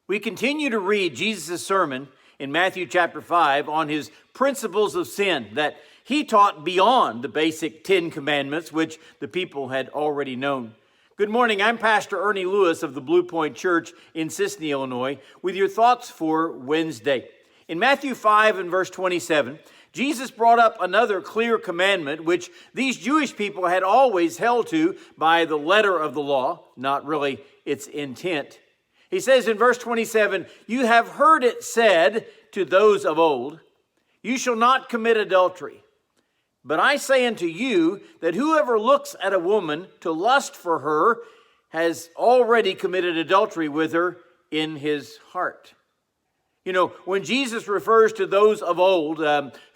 We continue to read Jesus' sermon in Matthew chapter 5 on his principles of sin that he taught beyond the basic 10 commandments, which the people had already known. Good morning, I'm Pastor Ernie Lewis of the Blue Point Church in Sisseton, Illinois, with your thoughts for Wednesday. In Matthew 5 and verse 27, Jesus brought up another clear commandment, which these Jewish people had always held to by the letter of the law, not really its intent. He says in verse 27, "You have heard it said to those of old, you shall not commit adultery. But I say unto you that whoever looks at a woman to lust for her has already committed adultery with her in his heart." You know, when Jesus refers to those of old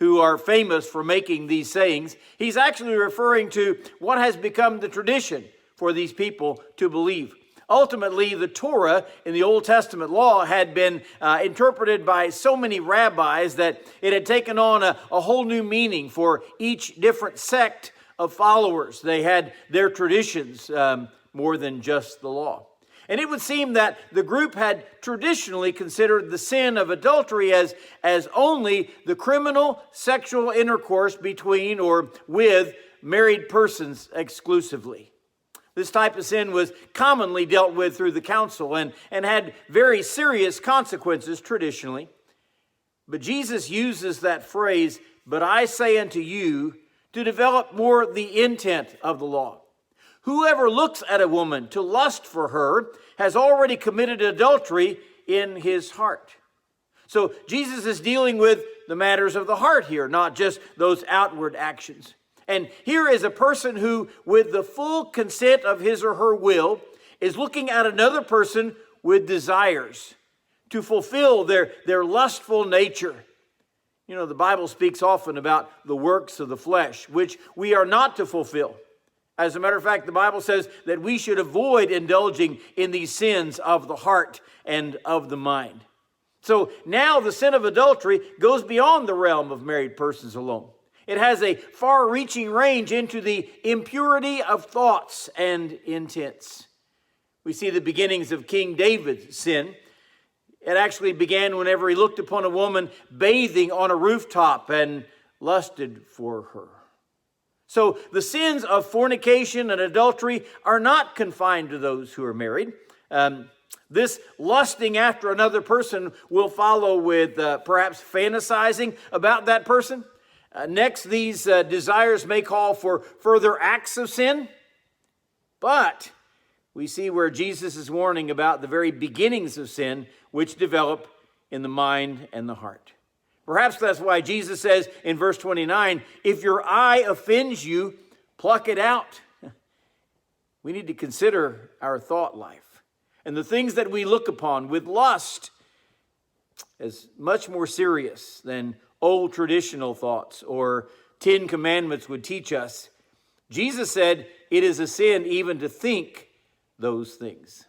who are famous for making these sayings, he's actually referring to what has become the tradition for these people to believe. Ultimately, the Torah in the Old Testament law had been interpreted by so many rabbis that it had taken on a whole new meaning for each different sect of followers. They had their traditions more than just the law. And it would seem that the group had traditionally considered the sin of adultery as only the criminal sexual intercourse between or with married persons exclusively. This type of sin was commonly dealt with through the council and had very serious consequences traditionally. But Jesus uses that phrase, "But I say unto you," to develop more the intent of the law. Whoever looks at a woman to lust for her has already committed adultery in his heart. So Jesus is dealing with the matters of the heart here, not just those outward actions. And here is a person who, with the full consent of his or her will, is looking at another person with desires to fulfill their lustful nature. You know, the Bible speaks often about the works of the flesh, which we are not to fulfill. As a matter of fact, the Bible says that we should avoid indulging in these sins of the heart and of the mind. So now the sin of adultery goes beyond the realm of married persons alone. It has a far-reaching range into the impurity of thoughts and intents. We see the beginnings of King David's sin. It actually began whenever he looked upon a woman bathing on a rooftop and lusted for her. So the sins of fornication and adultery are not confined to those who are married. This lusting after another person will follow with perhaps fantasizing about that person. Next, these desires may call for further acts of sin. But we see where Jesus is warning about the very beginnings of sin, which develop in the mind and the heart. Perhaps that's why Jesus says in verse 29, "If your eye offends you, pluck it out." We need to consider our thought life and the things that we look upon with lust as much more serious than old traditional thoughts or 10 commandments would teach us. Jesus said it is a sin even to think those things.